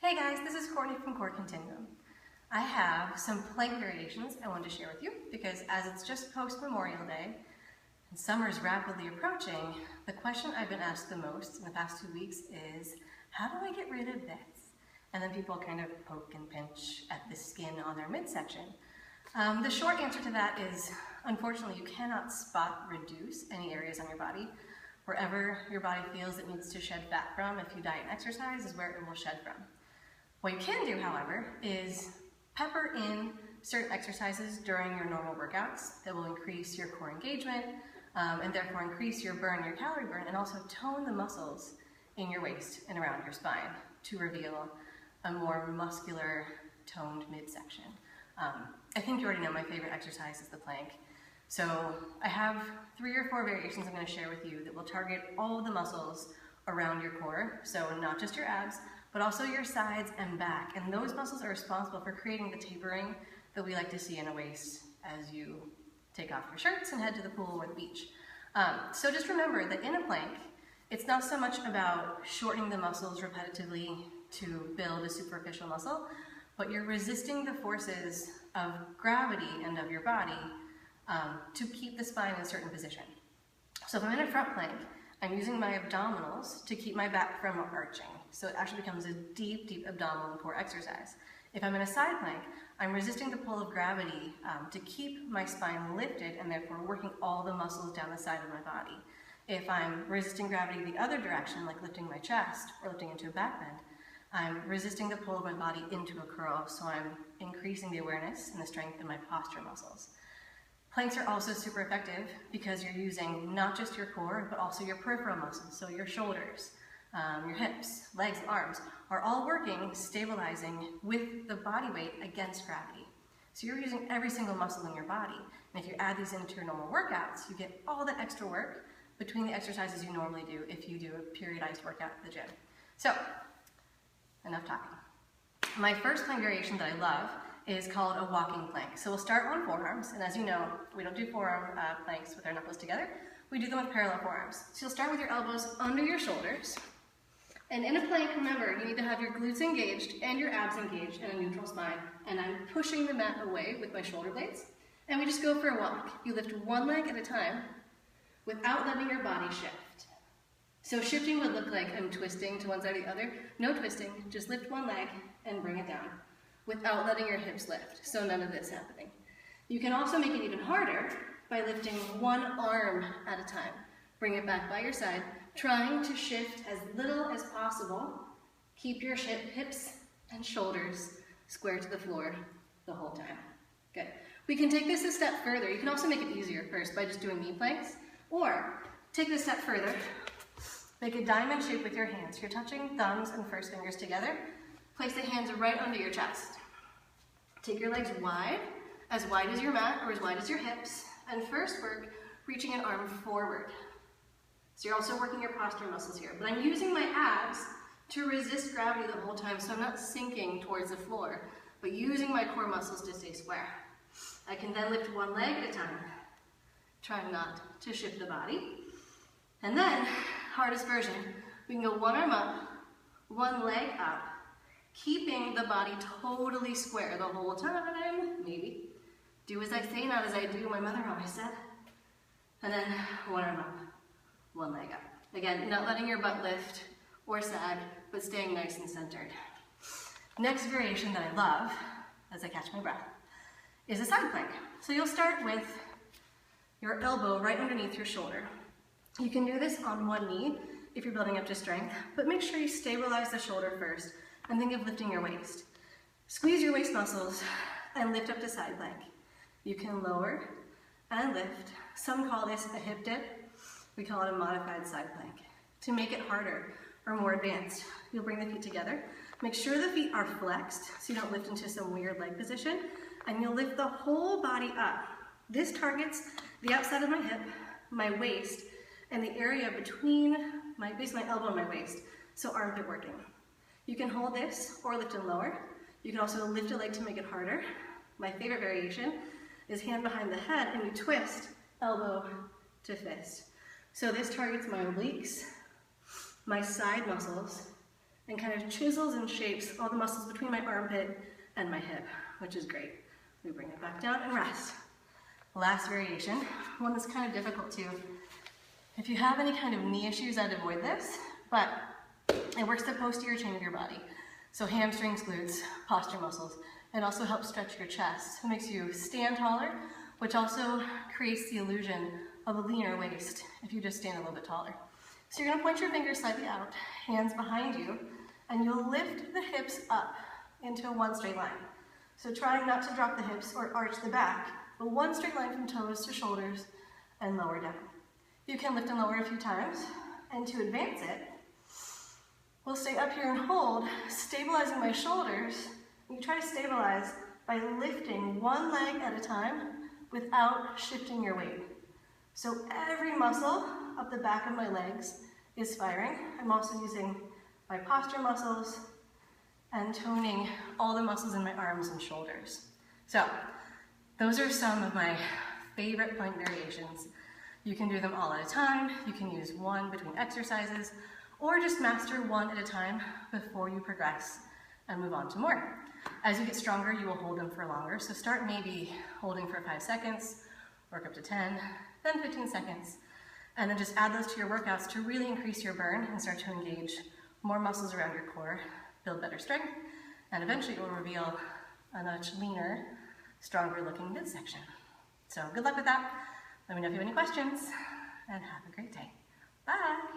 Hey guys, this is Courtney from Continuum. I have some plank variations I wanted to share with you because as it's just post-Memorial Day and summer is rapidly approaching, the question I've been asked the most in the past 2 weeks is, how do I get rid of this? And then people kind of poke and pinch at the skin on their midsection. The short answer to that is, unfortunately, you cannot spot reduce any areas on your body. Wherever your body feels it needs to shed fat from, if you diet and exercise, is where it will shed from. What you can do, however, is pepper in certain exercises during your normal workouts that will increase your core engagement and therefore increase your calorie burn, and also tone the muscles in your waist and around your spine to reveal a more muscular, toned midsection. I think you already know my favorite exercise is the plank. So I have 3 or 4 variations I'm going to share with you that will target all of the muscles around your core, so not just your abs, but also your sides and back. And those muscles are responsible for creating the tapering that we like to see in a waist as you take off your shirts and head to the pool or the beach. So just remember that in a plank, it's not so much about shortening the muscles repetitively to build a superficial muscle, but you're resisting the forces of gravity and of your body to keep the spine in a certain position. So if I'm in a front plank, I'm using my abdominals to keep my back from arching. So it actually becomes a deep, deep abdominal and core exercise. If I'm in a side plank, I'm resisting the pull of gravity to keep my spine lifted and therefore working all the muscles down the side of my body. If I'm resisting gravity the other direction, like lifting my chest or lifting into a back bend, I'm resisting the pull of my body into a curl, so I'm increasing the awareness and the strength in my posture muscles. Planks are also super effective because you're using not just your core, but also your peripheral muscles. So your shoulders, your hips, legs, arms are all working, stabilizing with the body weight against gravity. So you're using every single muscle in your body. And if you add these into your normal workouts, you get all that extra work between the exercises you normally do if you do a periodized workout at the gym. So, enough talking. My first plank variation that I love is called a walking plank. So we'll start on forearms, and as you know, we don't do forearm planks with our knuckles together. We do them with parallel forearms. So you'll start with your elbows under your shoulders, and in a plank, remember, you need to have your glutes engaged and your abs engaged in a neutral spine, and I'm pushing the mat away with my shoulder blades, and we just go for a walk. You lift one leg at a time without letting your body shift. So shifting would look like I'm twisting to one side or the other. No twisting, just lift one leg and bring it down without letting your hips lift, so none of this happening. You can also make it even harder by lifting one arm at a time. Bring it back by your side, trying to shift as little as possible. Keep your hips and shoulders square to the floor the whole time. Good. We can take this a step further. You can also make it easier first by just doing knee planks, or take this a step further. Make a diamond shape with your hands. You're touching thumbs and first fingers together. Place the hands right under your chest. Take your legs wide as your mat or as wide as your hips, and first work reaching an arm forward. So you're also working your posture muscles here, but I'm using my abs to resist gravity the whole time, so I'm not sinking towards the floor, but using my core muscles to stay square. I can then lift one leg at a time, trying not to shift the body. And then, hardest version, we can go one arm up, one leg up, keeping the body totally square the whole time, maybe. Do as I say, not as I do, my mother always said. And then one arm up, one leg up. Again, not letting your butt lift or sag, but staying nice and centered. Next variation that I love, as I catch my breath, is a side plank. So you'll start with your elbow right underneath your shoulder. You can do this on one knee if you're building up to strength, but make sure you stabilize the shoulder first and think of lifting your waist. Squeeze your waist muscles and lift up to side plank. You can lower and lift. Some call this a hip dip. We call it a modified side plank. To make it harder or more advanced, you'll bring the feet together. Make sure the feet are flexed so you don't lift into some weird leg position, and you'll lift the whole body up. This targets the outside of my hip, my waist, and the area between basically my elbow and my waist, so armpit working. You can hold this or lift and lower. You can also lift a leg to make it harder. My favorite variation is hand behind the head, and you twist elbow to fist. So this targets my obliques, my side muscles, and kind of chisels and shapes all the muscles between my armpit and my hip, which is great. We bring it back down and rest. Last variation, one that's kind of difficult too. If you have any kind of knee issues, I'd avoid this, but it works the posterior chain of your body. So hamstrings, glutes, posture muscles. It also helps stretch your chest. It makes you stand taller, which also creates the illusion of a leaner waist if you just stand a little bit taller. So you're gonna point your fingers slightly out, hands behind you, and you'll lift the hips up into one straight line. So trying not to drop the hips or arch the back, but one straight line from toes to shoulders and lower down. You can lift and lower a few times, and to advance it, we'll stay up here and hold, stabilizing my shoulders. You try to stabilize by lifting one leg at a time without shifting your weight. So every muscle up the back of my legs is firing. I'm also using my posture muscles and toning all the muscles in my arms and shoulders. So those are some of my favorite plank variations. You can do them all at a time. You can use one between exercises, or just master one at a time before you progress and move on to more. As you get stronger, you will hold them for longer. So start maybe holding for 5 seconds, work up to 10, then 15 seconds, and then just add those to your workouts to really increase your burn and start to engage more muscles around your core, build better strength, and eventually it will reveal a much leaner, stronger looking midsection. So good luck with that. Let me know if you have any questions, and have a great day. Bye.